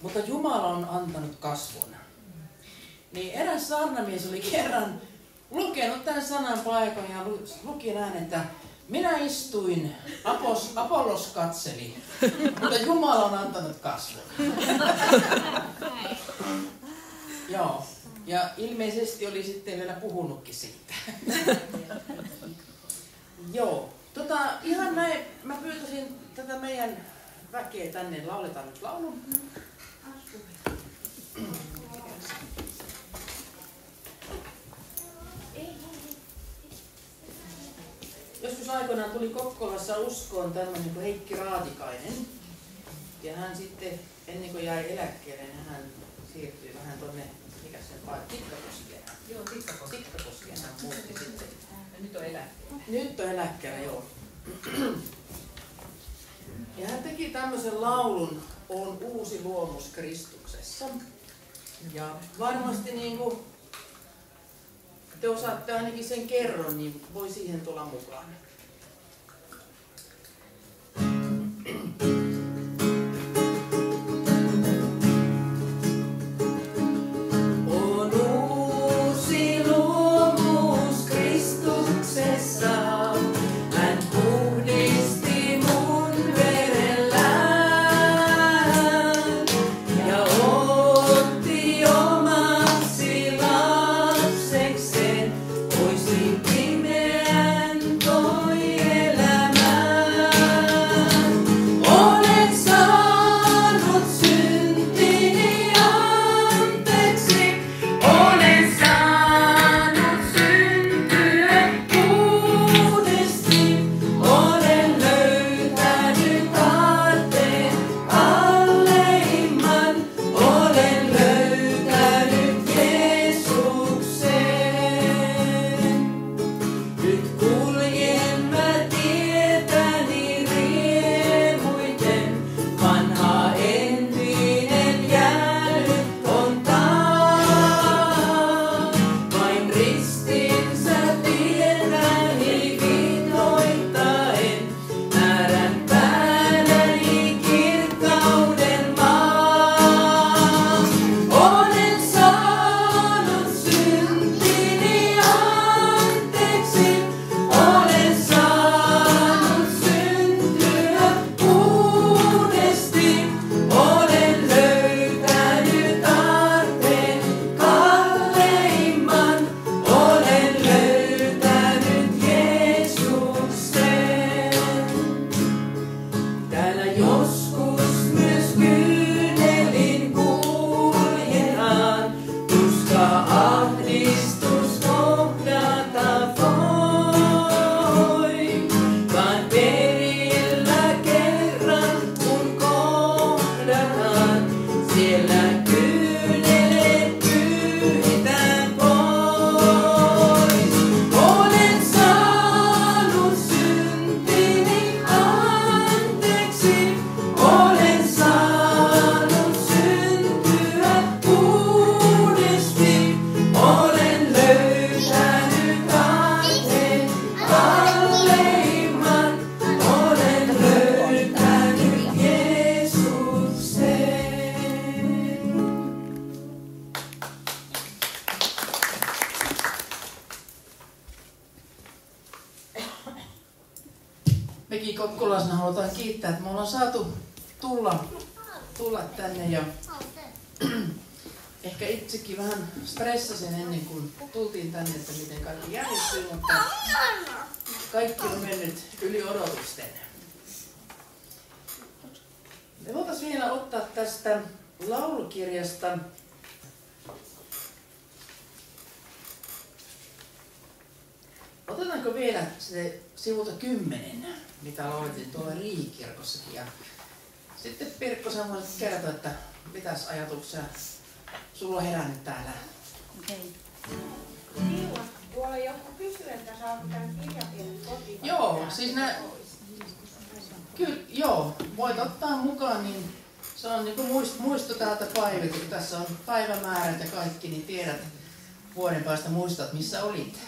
mutta Jumala on antanut kasvun. Niin eräs saarnamies oli kerran lukenut tämän sanan paikan ja luki näin, että minä istuin, Apollos katseli, mutta Jumala on antanut kasvun. Joo, ja ilmeisesti oli sitten vielä puhunutkin siitä. Joo, ihan näin, mä pyytäisin tätä meidän väkeä tänne, lauletaan nyt laulun. Joskus aikoinaan tuli Kokkolassa uskoon tämmöinen kuin Heikki Raatikainen. Ja hän sitten, ennen kuin jäi eläkkeelle, niin hän siirtyi vähän tuonne, mikä sen paikka, Tikkakoskeen. Joo, Tikkakoskeen hän muutti sitten. Ja nyt on eläkkeellä. Nyt on eläkkeellä, joo. Ja hän teki tämmöisen laulun, on uusi luomus Kristuksessa. Ja varmasti niin kuin te osaatte ainakin sen kerron, niin voi siihen tulla mukaan. Mekin kokkolaisena halutaan kiittää, että me ollaan saatu tulla tänne ja ehkä itsekin vähän stressasin ennen kuin tultiin tänne, että miten kaikki järjestyy, mutta kaikki on mennyt yli odotusten. Me voitaisiin vielä ottaa tästä laulukirjasta otetaanko vielä se sivulta 10, mitä laulettiin tuolla Riihikirkossakin. Ja sitten Pirkko, sä voisit kertoa, että mitäs ajatuksia sulla on herännyt täällä? Okei. Tuolla joku kysyy, että saako tämän kirjapienen kotiin. Joo, siis kyllä, joo, voit ottaa mukaan, niin se on niin kuin muisto täältä päiviltä, kun tässä on päivämäärät ja kaikki, niin tiedät vuoden päästä muistat, missä olit.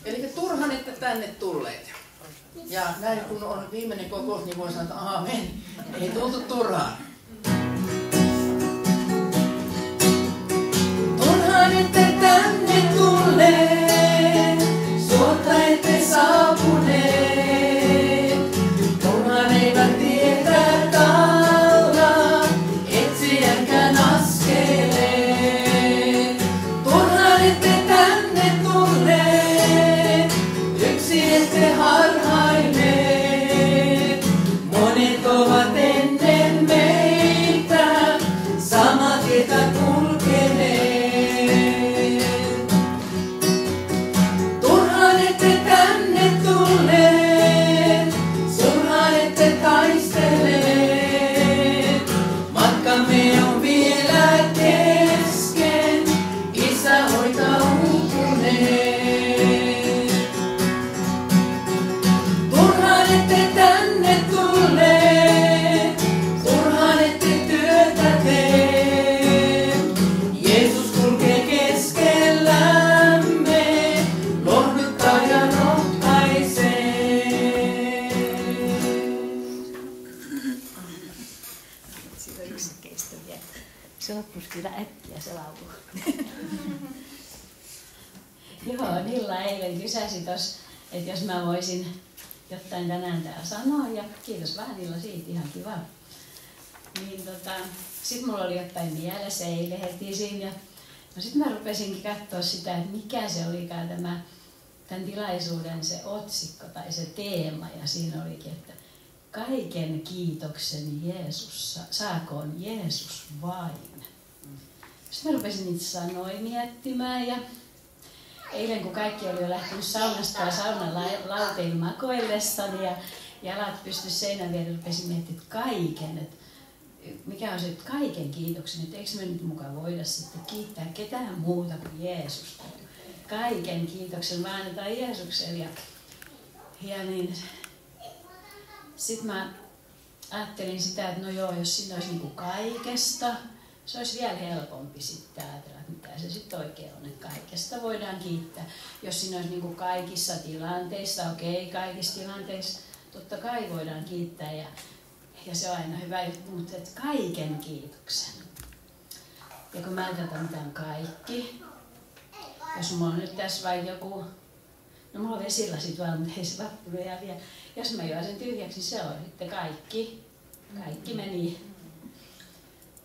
Eli turhan ette tänne tulleet. Ja näin kun on viimeinen kokous, niin voi sanoa, että aamen. Ei tultu turhaan. Turhaan ette tänne tulleet, suolta ette saapuneet. Turhaan eivät tietää taalla, etsiäkään askeleet. Turhaan ette tänne tulleet, yksin ette harhaineet. Monet ovat ennen meitä, sama tietä kulkeneet. Turhaan ette tänne tulleet, surhaan ette taisteleet. Matkamme on vielä kesken, Isä hoitaa uupuneet. Turhaan ette tänne tulleet, turhaan ette työtä tee. Jeesus kulkee keskellämme, lohduttaa ja rohkaisee. Siinä on yksi keistä vielä. Se loppuisi kyllä äkkiä se laulu. Joo, Nilla eilen kysäsi tuossa, että jos mä voisin jotain tänään täällä sanoa, ja kiitos vähän Nilla siitä, ihan kiva. Niin sit mulla oli jotain mielessä eilen heti siinä, ja no sit mä rupesinkin katsoa sitä, että mikä se olikaan tämän tilaisuuden se otsikko tai se teema, ja siinä olikin, että kaiken kiitoksen Jeesus, saakoon Jeesus vain. Sitten mä rupesin niitä sanoja miettimään, ja eilen kun kaikki oli jo lähtenyt saunasta ja saunan lauteilla makoillessani ja jalat pystyi seinän vierellä, rupesin miettimään kaiken, että mikä on se, että kaiken kiitoksen, että eikö me nyt mukaan voida sitten kiittää ketään muuta kuin Jeesusta. Kaiken kiitoksen vaan annetaan Jeesukselle. Ja niin, sitten mä ajattelin sitä, että no joo, jos siinä olisi niin kuin kaikesta, se olisi vielä helpompi sitten ajatella, että mitä se sitten oikein on, että kaikesta voidaan kiittää. Jos siinä olisi niin kuin kaikissa tilanteissa, okei, kaikissa tilanteissa totta kai voidaan kiittää ja se on aina hyvä juttu, mutta että kaiken kiitoksen. Ja kun mä ajatellaan, mitä on kaikki, jos mulla on nyt tässä vai joku, no mulla on vesilasit vaan, mutta ei se vappunut ihan vielä. Jos mä juon sen tyhjäksi, niin se on sitten kaikki. Kaikki meni.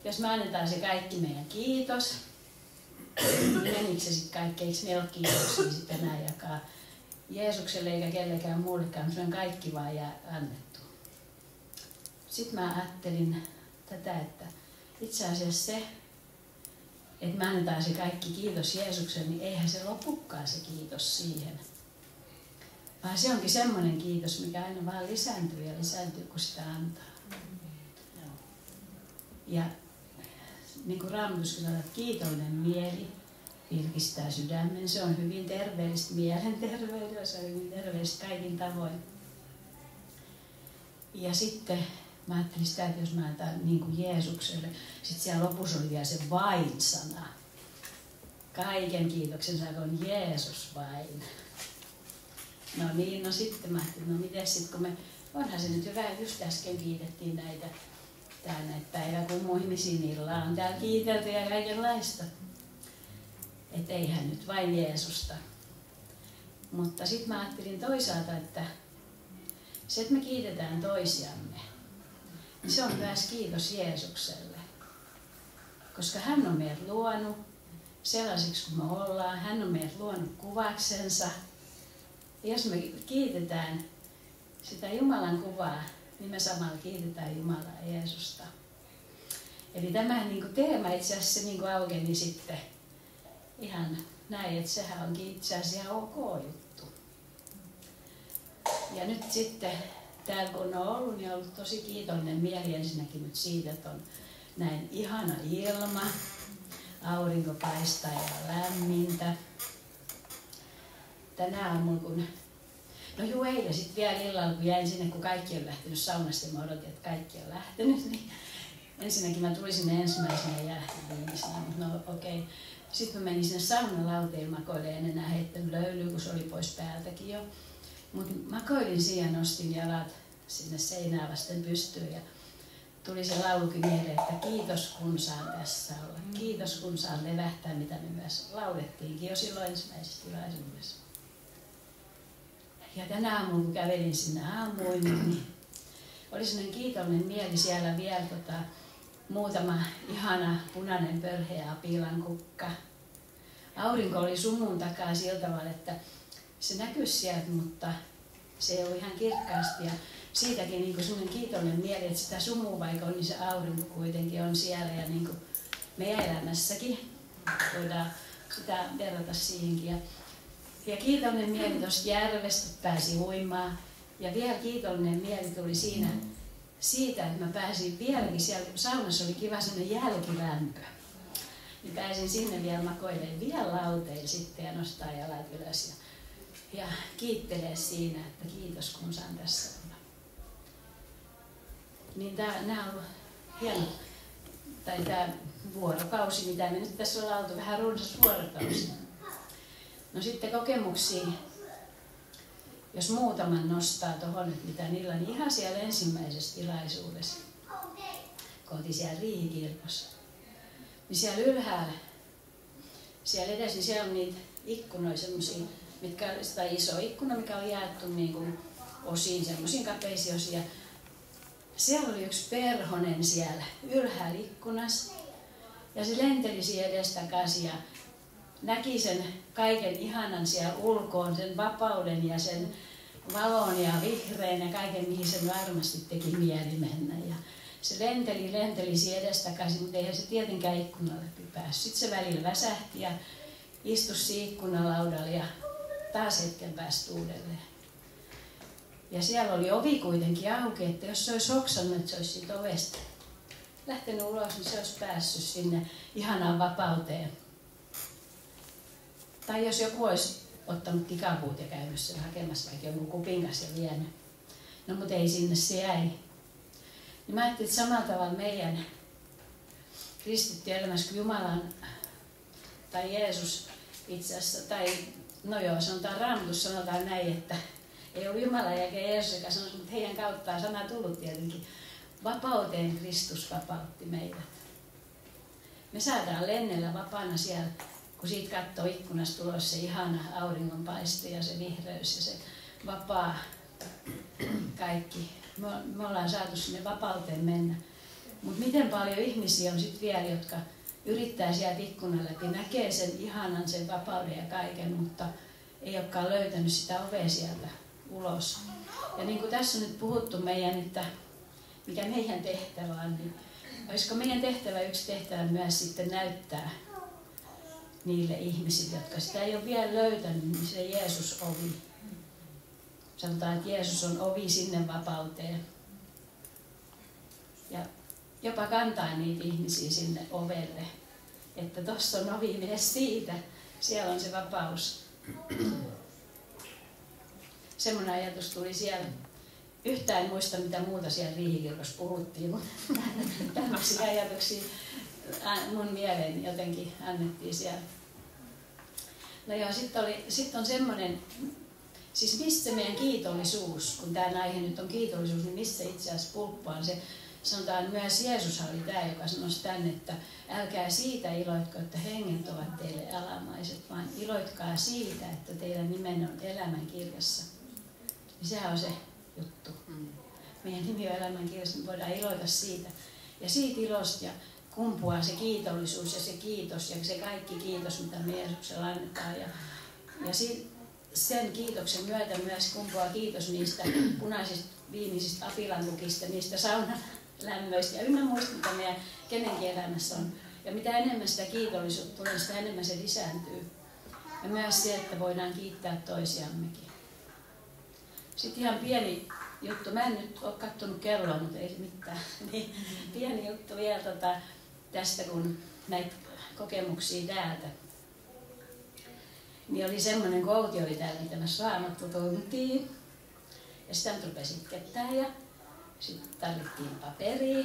Jos me annetaan se kaikki meidän kiitos, niin menikö se sitten kaikki? Eikö meillä ole kiitoksia sitten enää jakaa Jeesukselle eikä kellekään muullekaan, se on kaikki vaan jää annettu. Sitten mä ajattelin tätä, että itse asiassa se, että me annetaan se kaikki kiitos Jeesukselle, niin eihän se lopukaan se kiitos siihen. Vaan se onkin semmoinen kiitos, mikä aina vaan lisääntyy ja lisääntyy, kun sitä antaa. Ja niin kuin Raamatussa sanotaan, että kiitollinen mieli virkistää sydämen. Se on hyvin terveellistä mielenterveydellä, se on hyvin terveellistä kaikin tavoin. Ja sitten mä ajattelin sitä, että jos mä annan niin kuin Jeesukselle, sitten siellä lopussa oli vielä se vain-sana. Kaiken kiitoksen saakoon Jeesus vain. No niin, no sitten mä ajattelin, no miten sitten, kun me, onhan se nyt hyvä, just äsken kiitettiin näitä päiväkummuihmisiä, niillä on täällä kiitelty ja kaikenlaista. Että eihän nyt vain Jeesusta. Mutta sitten mä ajattelin toisaalta, että se, että me kiitetään toisiamme, niin se on myös kiitos Jeesukselle. Koska hän on meidät luonut sellaisiksi kuin me ollaan. Hän on meidät luonut kuvaksensa. Ja jos me kiitetään sitä Jumalan kuvaa, niin me samalla kiitetään Jumalaa ja Jeesusta. Eli tämä niin kuin teema itse asiassa niin kuin aukeni sitten ihan näin, että sehän onkin itse asiassa ihan ok juttu. Ja nyt sitten täällä kun on ollut, niin on ollut tosi kiitollinen mieli ensinnäkin nyt siitä, että on näin ihana ilma, aurinko paistaa ja lämmintä. Tänään aamulla kun no juu, eilen sitten vielä illalla, kun jäin sinne, kun kaikki on lähtenyt saunasta ja mä odotin, että kaikki on lähtenyt, niin ensinnäkin mä tulin sinne ensimmäisenä ja viimeisenä, mutta no okei. Sitten mä menin sinne saunan lauteille makoille, en enää heittänyt löylyä, kun se oli pois päältäkin jo. Mutta makoilin siihen, nostin jalat sinne seinää vasten pystyyn ja tuli se laulukin mieleen, että kiitos kun saan tässä olla. Kiitos kun saan levähtää, mitä me myös laulettiinkin jo silloin ensimmäisessä tilaisuudessa. Ja tänä aamulla, kun kävelin sinne aamuin, niin oli sellainen kiitollinen mieli siellä vielä muutama ihana punainen pörheä apilan kukka. Aurinko oli sumun takaa sillä tavalla, että se näkyi sieltä, mutta se ei ollut ihan kirkkaasti. Ja siitäkin niin sellainen kiitollinen mieli, että sitä sumua vaikka on, niin se aurinko kuitenkin on siellä. Ja niin kuin meidän elämässäkin voidaan sitä verrata siihenkin. Ja kiitollinen mieli tuosta järvestä, että pääsi uimaan. Ja vielä kiitollinen mieli tuli siitä, että mä pääsin vieläkin siellä, saunassa oli kiva sellainen jälkilämpö. Niin pääsin sinne vielä makoilemaan vielä lauteille sitten ja nostaa jalat ylös ja kiittelee siinä, että kiitos kun saan tässä olla. Niin nämä on ollut hieno, tai tämä vuorokausi, mitä me nyt tässä ollaan oltu, vähän runsas vuorokausi. No sitten kokemuksia, jos muutaman nostaa tuohon nyt mitä niillä, niin ihan siellä ensimmäisessä tilaisuudessa, kun oltiin siellä Riihikirkossa, niin siellä ylhäällä, siellä edessä, niin siellä on niitä ikkunoita semmoisia, mitkä tai iso ikkuna, mikä on jaettu niin kuin osiin, semmoisiin kapeisiin osiin. Siellä oli yksi perhonen siellä ylhäällä ikkunassa ja se lenteli siellä edestakaisin ja näki sen kaiken ihanan siellä ulkoon, sen vapauden ja sen valon ja vihreän ja kaiken, mihin se varmasti teki mieli mennä. Ja se lenteli siellä edestakaisin, mutta eihän se tietenkään ikkunalle päässyt. Sitten se välillä väsähti ja istui siinä ikkunalaudalla ja taas hetken päästä uudelleen. Ja siellä oli ovi kuitenkin auki, että jos se olisi hoksannut, että se olisi siitä ovesta lähtenyt ulos, niin se olisi päässyt sinne ihanaan vapauteen. Tai jos joku olisi ottanut tikapuut ja käynyt sen hakemassa vaikka jonkun kupin kanssa ja vienyt. No mutta ei sinne se jäi. Niin mä ajattelin, että samalla tavalla meidän kristitty elämässä, kun Jumalan tai Jeesus itse asiassa, tai no joo, sanotaan Raamatussa sanotaan näin, että ei ole Jumala eikä Jeesus, joka sanoi, mutta heidän kauttaan sana tullut tietenkin. Vapauteen Kristus vapautti meidät. Me saadaan lennellä vapaana siellä, kun siitä katsoo ikkunasta tulos se ihana auringonpaiste ja se vihreys ja se vapaa kaikki. Me ollaan saatu sinne vapauteen mennä. Mutta miten paljon ihmisiä on sitten vielä, jotka yrittää sieltä ikkunan läpi, näkee sen ihanan, sen vapauden ja kaiken, mutta ei olekaan löytänyt sitä ovea sieltä ulos. Ja niin kuin tässä on nyt puhuttu meidän, että mikä meidän tehtävä on, niin olisiko meidän tehtävä yksi tehtävä myös sitten näyttää niille ihmisille, jotka sitä ei ole vielä löytänyt, niin se Jeesus ovi. Sanotaan, että Jeesus on ovi sinne vapauteen. Ja jopa kantaa niitä ihmisiä sinne ovelle. Että tuossa on ovi, mene siitä. Siellä on se vapaus. Semmoinen ajatus tuli siellä. Yhtään en muista, mitä muuta siellä Riihikirkossa puhuttiin, mutta tämmöisiä ajatuksia mun mieleen jotenkin annettiin siellä. No joo, sitten on semmoinen, siis mistä se meidän kiitollisuus, kun tämä aihe nyt on kiitollisuus, niin mistä se itse asiassa pulppaa? Se sanotaan myös Jeesus oli tämä, joka sanoi tänne, että älkää siitä iloitko, että henget ovat teille alamaiset, vaan iloitkaa siitä, että teidän nimen on elämän kirjassa. Niin sehän on se juttu. Meidän nimi on elämän kirjassa, niin voidaan iloita siitä. Ja siitä ilosta ja kumpuaa se kiitollisuus ja se kiitos ja se kaikki kiitos, mitä me Jeesuksella annetaan. Ja sen kiitoksen myötä myös kumpuaa kiitos niistä punaisista viimeisistä apilankukista, niistä saunan lämmöistä ja ynnä muista, mitä meidän kenenkin elämässä on. Ja mitä enemmän sitä kiitollisuutta tulee, sitä enemmän se lisääntyy. Ja myös se, että voidaan kiittää toisiammekin. Sitten ihan pieni juttu. Mä en nyt ole katsonut kelloa, mutta ei mitään. Niin, pieni juttu vielä tästä, kun näitä kokemuksia täältä. Niin oli semmoinen, kun Outi oli täällä pitämässä Raamattu tuntiin. Ja sitä rupesi itkettää ja sitten tarvittiin paperia.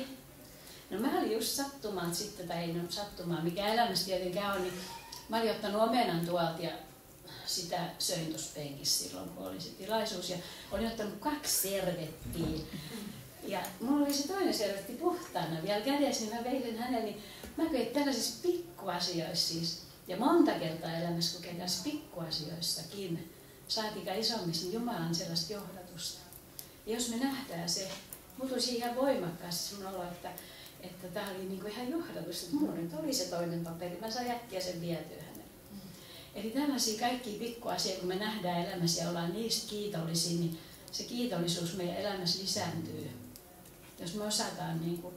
No mä olin just sattumaan sitten, tai ei nyt sattumaan, mikä elämässä tietenkään on, niin mä olin ottanut omenan tuolta ja sitä söin tuossa penkissä silloin, kun oli se tilaisuus. Ja olin ottanut 2 servettiä. Ja mulla oli se toinen servetti puhtaana vielä kädessä, niin mä vein sen hänelle. Niin mä koin tällaisissa pikkuasioissa siis. Ja monta kertaa elämässä kokee tässä pikkuasioissakin, saatika isommissa, niin Jumala on sellaista johdatusta. Ja jos me nähdään se, mulla tulisi ihan voimakkaasti sun olo, että tämä oli niinku ihan johdatusta, että mulla nyt oli se toinen paperi, mä sain äkkiä sen vietyä hänelle. Eli tällaisia kaikkia pikkuasioita, kun me nähdään elämässä ja ollaan niistä kiitollisia, niin se kiitollisuus meidän elämässä lisääntyy. Jos me osataan niinku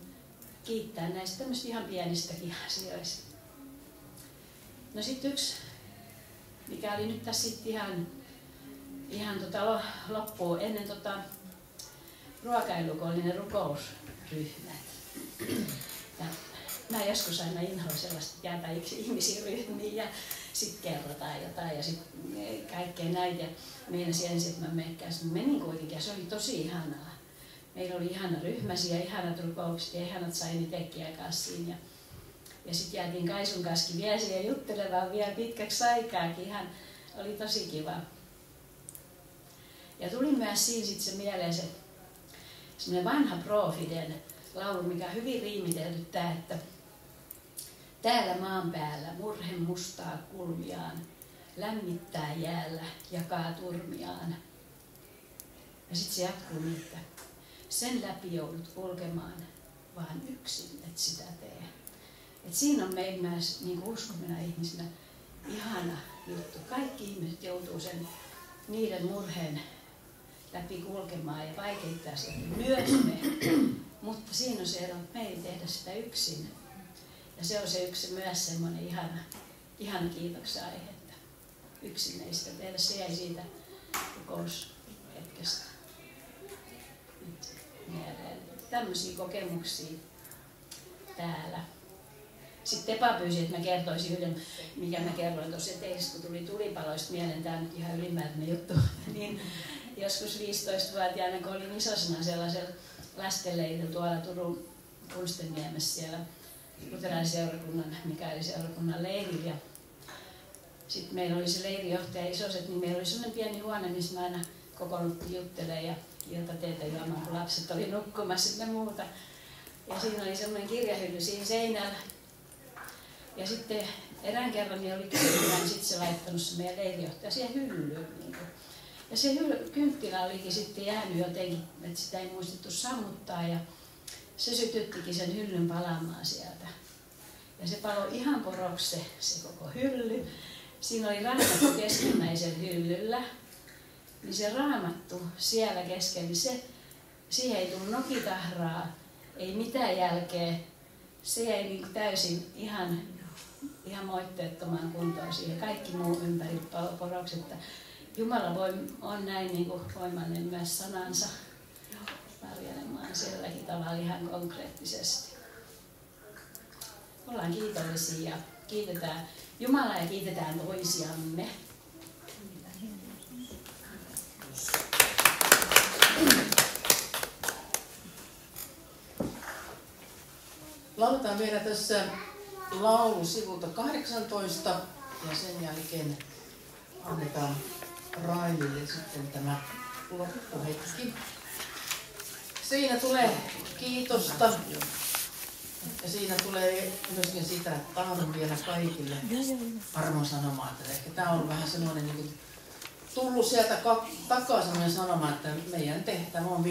kiittää näistä tämmöistä ihan pienistäkin asioista. No sitten yksi, mikä oli nyt tässä sitten ihan loppuun ennen ruokailua, kun oli ne rukousryhmät. Ja mä joskus aina inhoan sellaista, että jääpä ihmisiä ryhmiin ja sitten kerrotaan jotain ja sitten kaikkea näitä. Ja meinasin ensin, että mä meikkäisin. Menin kuitenkin ja se oli tosi ihanaa. Meillä oli ihana ryhmäsi ja ihanat rukoukset ja ihanat sain itsekin aikaa siinä. Ja sitten jäätiin Kaisun kanssa vielä siihen juttelemaan vielä pitkäksi aikaakin. Ihan oli tosi kiva. Ja tuli myös siinä sitten se mieleen se semmoinen vanha Profiden laulu, mikä on hyvin riimitelty tämä, että täällä maan päällä murhe mustaa kulmiaan, lämmittää jäällä, jakaa turmiaan. Ja sitten se jatkuu niin, että sen läpi joudut kulkemaan, vaan yksin et sitä tee. Et siinä on meidän myös niin uskomina ihmisinä ihana juttu. Kaikki ihmiset joutuu niiden murheen läpi kulkemaan ja vaikeittaa sieltä myös me. Mutta siinä on se ero, että me ei tehdä sitä yksin. Ja se on se yksi myös semmoinen ihana kiitoksen aihe, että yksin ei sitä tehdä. Se jäi siitä rukoushetkestä mieleen. Tämmöisiä kokemuksia täällä. Sitten Tepa pyysi, että mä kertoisin yhden, mikä mä kerroin tuossa eteisessä, kun tuli tulipaloista mieleen, tämä on nyt ihan ylimääräinen juttu, niin joskus 15-vuotiaana, kun olin isosena sellaisella lastenleirillä tuolla Turun Kunstenniemessä siellä luterilaisseurakunnan, Mikaeliseurakunnan leirillä. Sitten meillä oli se leirijohtaja isoset, niin meillä oli sellainen pieni huone, missä mä aina kokoonnuttiin juttelemaan ja iltateetä juomaan, kun lapset oli nukkumassa ja muuta. Ja siinä oli semmoinen kirjahylly siinä seinällä. Ja sitten erään kerran niin oli kynttilä, niin sitten se laittanut se meidän leirijohtaja siihen hyllyyn. Niin ja se kynttilä olikin sitten jäänyt jotenkin, että sitä ei muistettu sammuttaa. Ja se sytyttikin sen hyllyn palaamaan sieltä. Ja se paloi ihan poroksi se koko hylly. Siinä oli raamattu keskimmäisen hyllyllä. Niin se raamattu siellä keskellä, niin siihen ei tullut nokitahraa, ei mitään jälkeä. Se jäi niin täysin ihan moitteettomaan kuntoon siihen. Kaikki muu ympäri poroksi. Että Jumala on näin niin kuin voimallinen myös sanansa varjelemaan silläkin tavalla ihan konkreettisesti. Ollaan kiitollisia ja kiitetään Jumalaa ja kiitetään toisiamme. Lauletaan vielä tässä laulu sivulta 18 ja sen jälkeen annetaan Railille sitten tämä loppuhetki. Siinä tulee kiitosta ja siinä tulee myöskin sitä, että tahdon vielä kaikille armon sanomaa. Ehkä tämä on vähän sellainen niin tullut sieltä takaa sellainen sanoma, että meidän tehtävä on